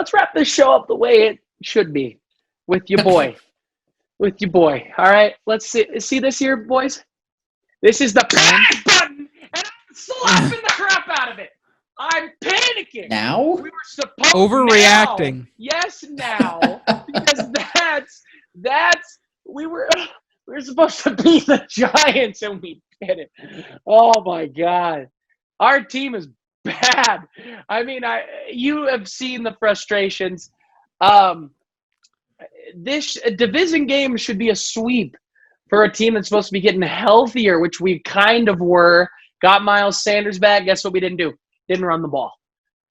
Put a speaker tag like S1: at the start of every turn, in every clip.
S1: let's wrap this show up the way it should be with your boy. With your boy. All right, let's see this here, boys? This is the panic button, and I'm slapping the crap out of it. I'm panicking.
S2: Now?
S1: We were supposed
S3: overreacting.
S1: Now. Yes, now. Because we were supposed to beat the Giants, and we did it. Oh, my God. Our team is bad. I mean, you have seen the frustrations. This division game should be a sweep for a team that's supposed to be getting healthier, which we kind of were. Got Miles Sanders back. Guess what we didn't do? Didn't run the ball.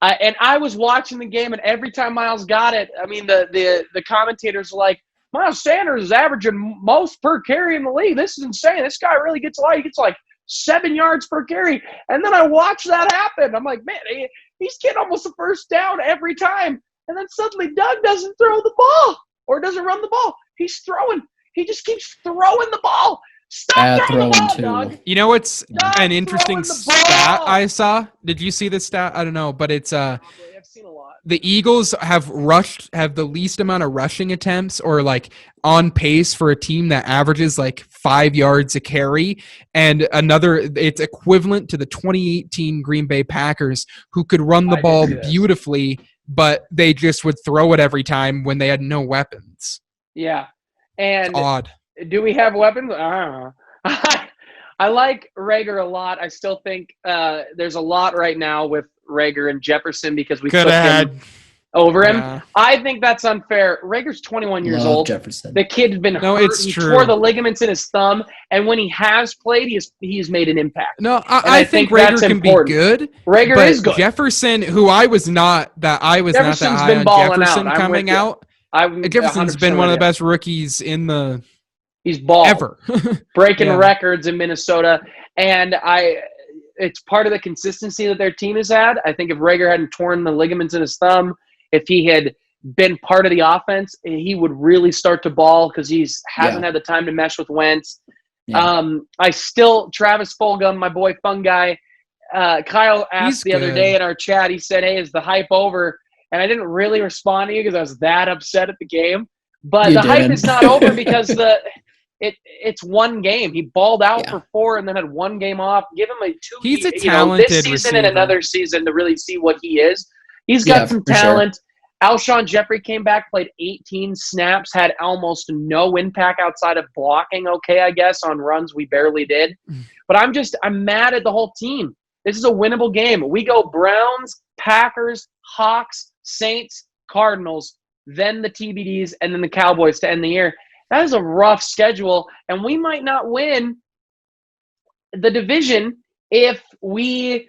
S1: And I was watching the game, and every time Miles got it, I mean, the commentators were like, Miles Sanders is averaging most per carry in the league. This is insane. This guy really gets a lot. He gets like 7 yards per carry. And then I watched that happen. I'm like, man, he's getting almost a first down every time. And then suddenly Doug doesn't throw the ball or doesn't run the ball. He's throwing. He just keeps throwing the ball. Stop throwing the ball, Doug.
S3: You know what's an
S1: throwing
S3: interesting
S1: the
S3: stat
S1: ball.
S3: I saw? Did you see this stat? I don't know, but it's
S1: I've seen a lot.
S3: the Eagles have the least amount of rushing attempts, or like on pace for a team that averages like 5 yards a carry. And it's equivalent to the 2018 Green Bay Packers, who could run the ball beautifully, but they just would throw it every time when they had no weapons.
S1: Yeah. And
S3: It's odd.
S1: do we have weapons? I don't know. I like Rager a lot. I still think there's a lot right now with Rager and Jefferson because we took him over him.
S3: Yeah.
S1: I think that's unfair. Rager's 21 years old.
S2: Jefferson.
S1: The kid's been hurt.
S3: It's
S1: he
S3: true.
S1: tore the ligaments in his thumb, and when he has played, he's made an impact.
S3: No,
S1: I
S3: think
S1: think that's
S3: Rager can
S1: important.
S3: be good.
S1: Rager
S3: but
S1: is good.
S3: Jefferson, who I was not that high
S1: been
S3: on
S1: balling
S3: Jefferson
S1: out. I'm
S3: coming
S1: with you.
S3: out.
S1: I'm
S3: Jefferson's
S1: 100%
S3: been one of
S1: with
S3: the
S1: you.
S3: best rookies in the
S1: He's balled.
S3: ever.
S1: Breaking
S3: Yeah.
S1: records in Minnesota. And it's part of the consistency that their team has had. I think if Rager hadn't torn the ligaments in his thumb, if he had been part of the offense, he would really start to ball because he hasn't had the time to mesh with Wentz.
S2: Yeah.
S1: Travis Fulgham, my boy Fungi, Kyle asked the other day in our chat, he said, hey, is the hype over? And I didn't really respond to you because I was that upset at the game. But hype is not over because it's one game. He balled out for 4 and then had one game off. Give him a 2.
S3: He's a talented
S1: this season
S3: receiver.
S1: and another season to really see what he is. He's got some talent. Sure. Alshon Jeffrey came back, played 18 snaps, had almost no impact outside of blocking. Okay, I guess on runs we barely did. But I'm mad at the whole team. This is a winnable game. We go Browns, Packers, Hawks, Saints, Cardinals, then the TBDs, and then the Cowboys to end the year. That is a rough schedule, and we might not win the division if we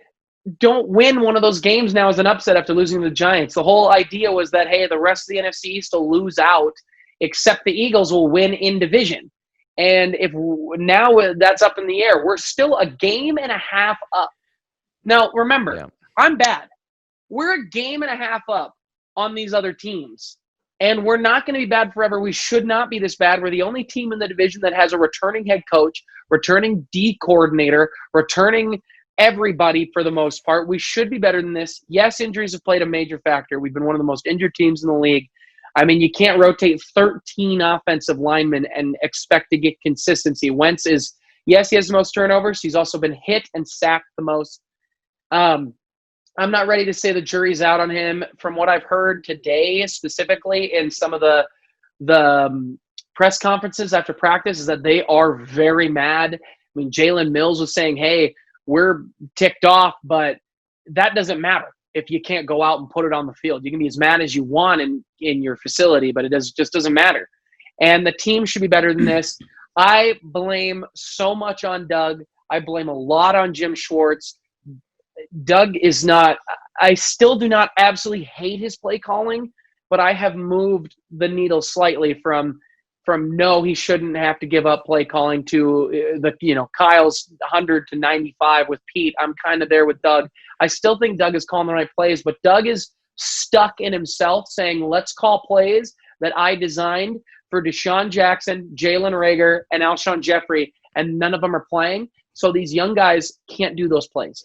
S1: don't win one of those games now as an upset after losing to the Giants. The whole idea was that, hey, the rest of the NFC East will lose out, except the Eagles will win in division. And now that's up in the air. We're still a game and a half up. Now, remember, I'm bad. We're a game and a half up on these other teams. And we're not going to be bad forever. We should not be this bad. We're the only team in the division that has a returning head coach, returning D coordinator, returning everybody for the most part. We should be better than this. Yes, injuries have played a major factor. We've been one of the most injured teams in the league. I mean, you can't rotate 13 offensive linemen and expect to get consistency. Wentz he has the most turnovers. He's also been hit and sacked the most. I'm not ready to say the jury's out on him. From what I've heard today, specifically in some of the press conferences after practice, is that they are very mad. I mean, Jalen Mills was saying, hey, we're ticked off, but that doesn't matter if you can't go out and put it on the field. You can be as mad as you want in your facility, but it just doesn't matter. And the team should be better than this. I blame so much on Doug. I blame a lot on Jim Schwartz. Doug is not – I still do not absolutely hate his play calling, but I have moved the needle slightly from no, he shouldn't have to give up play calling to Kyle's 100 to 95 with Pete. I'm kind of there with Doug. I still think Doug is calling the right plays, but Doug is stuck in himself saying, let's call plays that I designed for Deshaun Jackson, Jalen Reagor, and Alshon Jeffrey, and none of them are playing. So these young guys can't do those plays.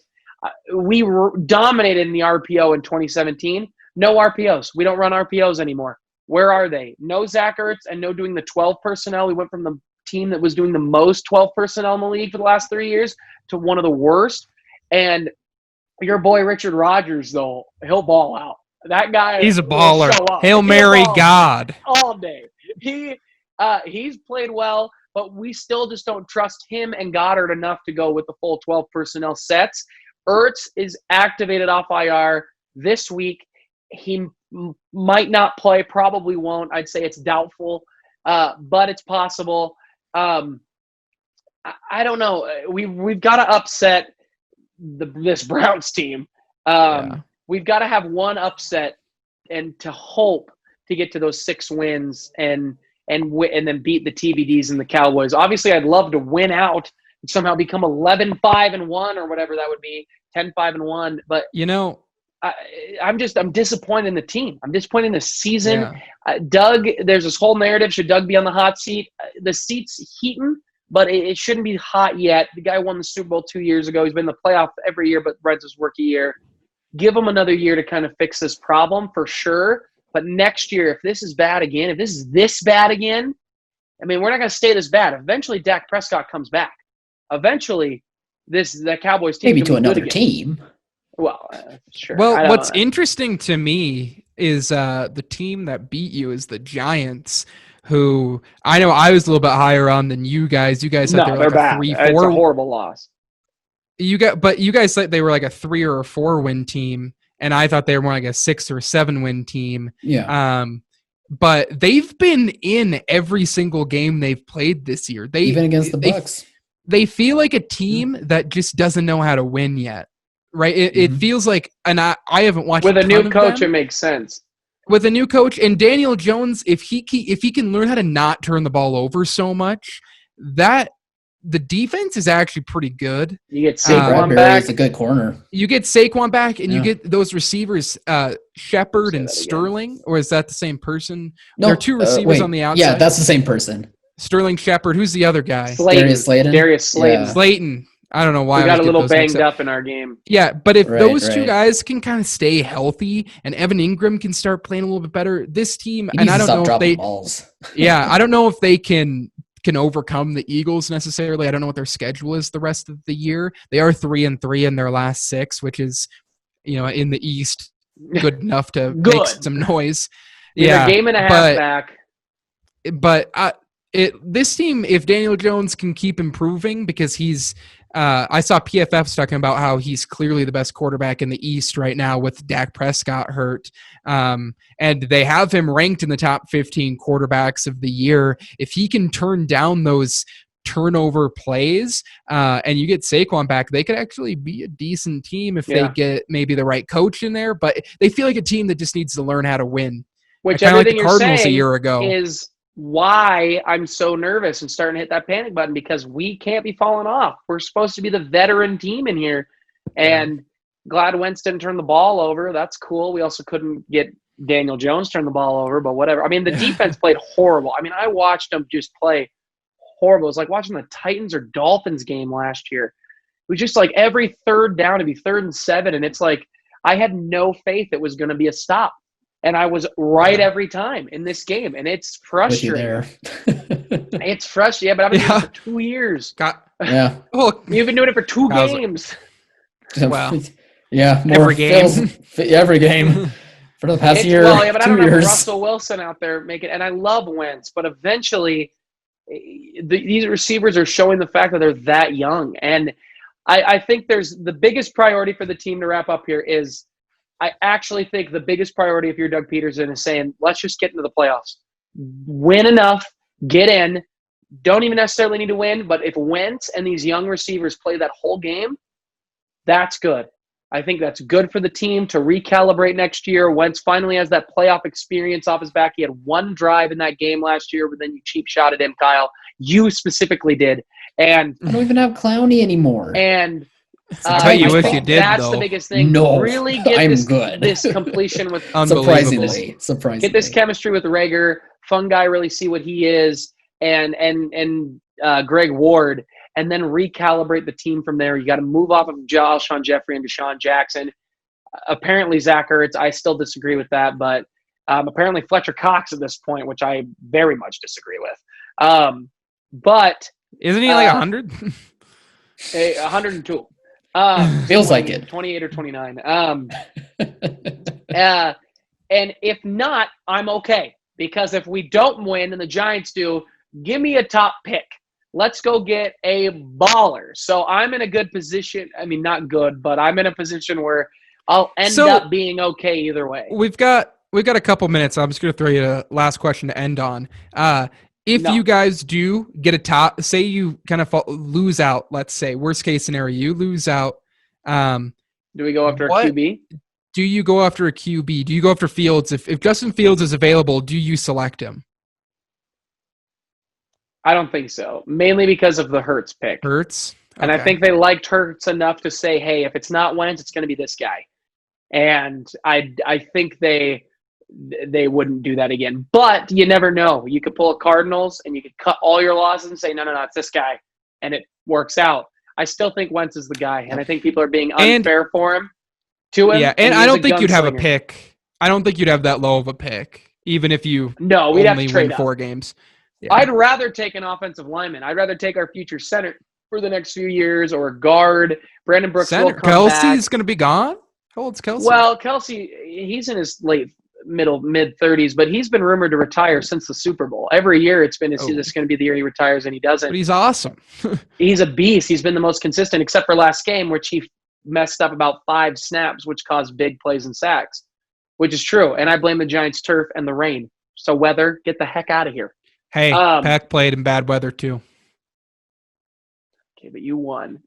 S1: We dominated in the RPO in 2017, No RPOs. We don't run RPOs anymore. Where are they? No Zach Ertz and no doing the 12 personnel. We went from the team that was doing the most 12 personnel in the league for the last 3 years to one of the worst. And your boy Richard Rodgers, though, he'll ball out. That guy,
S3: he's a baller. Hail
S1: He'll
S3: Mary,
S1: ball
S3: God,
S1: all day. He's played well, but we still just don't trust him and Goddard enough to go with the full 12 personnel sets. Ertz is activated off IR this week. He might not play, probably won't. I'd say it's doubtful, but it's possible. I don't know. We've got to upset this Browns team. We've got to have one upset and to hope to get to those 6 wins and then beat the TVDs and the Cowboys. Obviously, I'd love to win out and somehow become 11-5-1 or whatever that would be, 10-5-1. But I'm disappointed in the team. I'm disappointed in the season. Doug, there's this whole narrative. Should Doug be on the hot seat? The seat's heating, but it shouldn't be hot yet. The guy won the Super Bowl 2 years ago. He's been in the playoff every year, but Reds his rookie year. Give him another year to kind of fix this problem for sure. But next year, if this is bad again, if this is this bad again, I mean, we're not going to stay this bad. Eventually, Dak Prescott comes back. Eventually, the Cowboys team
S2: maybe to another team.
S1: Well, sure.
S3: Well, what's interesting to me is the team that beat you is the Giants, who I know I was a little bit higher on than you guys. You guys said they were like
S1: bad.
S3: a 3-4.
S1: It's a horrible loss.
S3: You guys said they were like a 3 or a 4 win team, and I thought they were more like a 6 or 7 win team.
S2: Yeah.
S3: But they've been in every single game they've played this year.
S2: Even against the Bucs.
S3: They feel like a team that just doesn't know how to win yet. Right? It feels like, and I haven't watched
S1: with a new coach.
S3: Them.
S1: It makes sense.
S3: With a new coach and Daniel Jones, if he can learn how to not turn the ball over so much, that the defense is actually pretty good.
S1: You get Saquon back.
S2: It's a good corner.
S3: You get Saquon back, and you get those receivers, Shepard and Sterling, or is that the same person? No, there are 2 receivers on the outside.
S2: Yeah, that's the same person.
S3: Sterling Shepard. Who's the other guy?
S2: Darius Slayton.
S3: Yeah. Slayton. I don't know why.
S1: We got a little banged up in our game.
S3: Yeah, but if those 2 guys can kind of stay healthy and Evan Ingram can start playing a little bit better, this team, and I don't know if they
S2: balls.
S3: Yeah, I don't know if they can overcome the Eagles necessarily. I don't know what their schedule is the rest of the year. They are 3-3 in their last 6, which is, in the East, good enough to make some noise.
S1: Yeah, a game and a half back.
S3: But this team, if Daniel Jones can keep improving, because he's I saw PFF's talking about how he's clearly the best quarterback in the East right now with Dak Prescott hurt. And they have him ranked in the top 15 quarterbacks of the year. If he can turn down those turnover plays and you get Saquon back, they could actually be a decent team if they get maybe the right coach in there. But they feel like a team that just needs to learn how to win.
S1: Which
S3: kind of
S1: everything
S3: like the Cardinals
S1: you're saying
S3: a year ago
S1: is why I'm so nervous and starting to hit that panic button, because we can't be falling off. We're supposed to be the veteran team in here, and glad Wentz didn't turn the ball over. That's cool. We also couldn't get Daniel Jones turn the ball over, but whatever. I mean, the defense played horrible. I mean, I watched them just play horrible. It was like watching the Titans or Dolphins game last year. It was just like every third down to be 3rd and 7, and it's like I had no faith it was going to be a stop. And I was right every time in this game, and it's frustrating. It's frustrating, yeah, but I've been doing it for 2 years.
S3: Well,
S1: you've been doing it for 2 games.
S2: Well, yeah,
S3: every game.
S2: Every game for the past year.
S1: Well, yeah, but
S2: 2
S1: I don't
S2: years.
S1: have Russell Wilson out there making, and I love Wentz, but eventually these receivers are showing the fact that they're that young, and I think there's the biggest priority for the team to wrap up here is. I actually think the biggest priority if you're Doug Peterson is saying, let's just get into the playoffs. Win enough, get in. Don't even necessarily need to win, but if Wentz and these young receivers play that whole game, that's good. I think that's good for the team to recalibrate next year. Wentz finally has that playoff experience off his back. He had 1 drive in that game last year, but then you cheap shot at him, Kyle. You specifically did. And
S2: I don't even have Clowney anymore.
S1: And
S3: I you wish you did,
S1: that's
S3: though.
S1: the biggest thing.
S2: No,
S1: really get this completion with
S2: surprisingly.
S1: Get this chemistry with Rager. Fungi really see what he is, and Greg Ward, and then recalibrate the team from there. You got to move off of Alshon Jeffrey and Deshaun Jackson. apparently Zach Ertz. I still disagree with that, but apparently Fletcher Cox at this point, which I very much disagree with. But
S3: isn't he like 100?
S1: 102.
S2: Feels like it.
S1: 28 or 29. And if not, I'm okay. Because if we don't win and the Giants do, give me a top pick. Let's go get a baller. So I'm in a good position. I mean, not good, but I'm in a position where I'll end up being okay either way.
S3: We've got a couple minutes. I'm just going to throw you a last question to end on. If you guys do get a top, say you kind of lose out, let's say, worst case scenario, you lose out.
S1: Do we go after a QB?
S3: Do you go after a QB? Do you go after Fields? If Justin Fields is available, do you select him?
S1: I don't think so. Mainly because of the Hurts pick.
S3: Hurts? Okay.
S1: And I think they liked Hurts enough to say, hey, if it's not Wentz, it's going to be this guy. And I think they wouldn't do that again. But you never know. You could pull a Cardinals and you could cut all your losses and say, no, it's this guy. And it works out. I still think Wentz is the guy. And I think people are being unfair for him. To him.
S3: Yeah, and I don't think you'd have a pick. I don't think you'd have that low of a pick, even if you
S1: we'd have to trade
S3: win 4 games.
S1: Yeah. I'd rather take an offensive lineman. I'd rather take our future center for the next few years or a guard. Brandon Brooks will come
S3: Kelsey's going to be gone? How old's Kelsey?
S1: Well, Kelsey, he's in his mid-30s, but he's been rumored to retire since the Super Bowl. Every year it's been, is this going to be the year he retires, and he doesn't.
S3: But he's awesome.
S1: He's a beast. He's been the most consistent, except for last game, which he messed up about 5 snaps, which caused big plays and sacks, which is true. And I blame the Giants' turf and the rain. So weather, get the heck out of here.
S3: Hey, Pack played in bad weather too.
S1: Okay, but you won.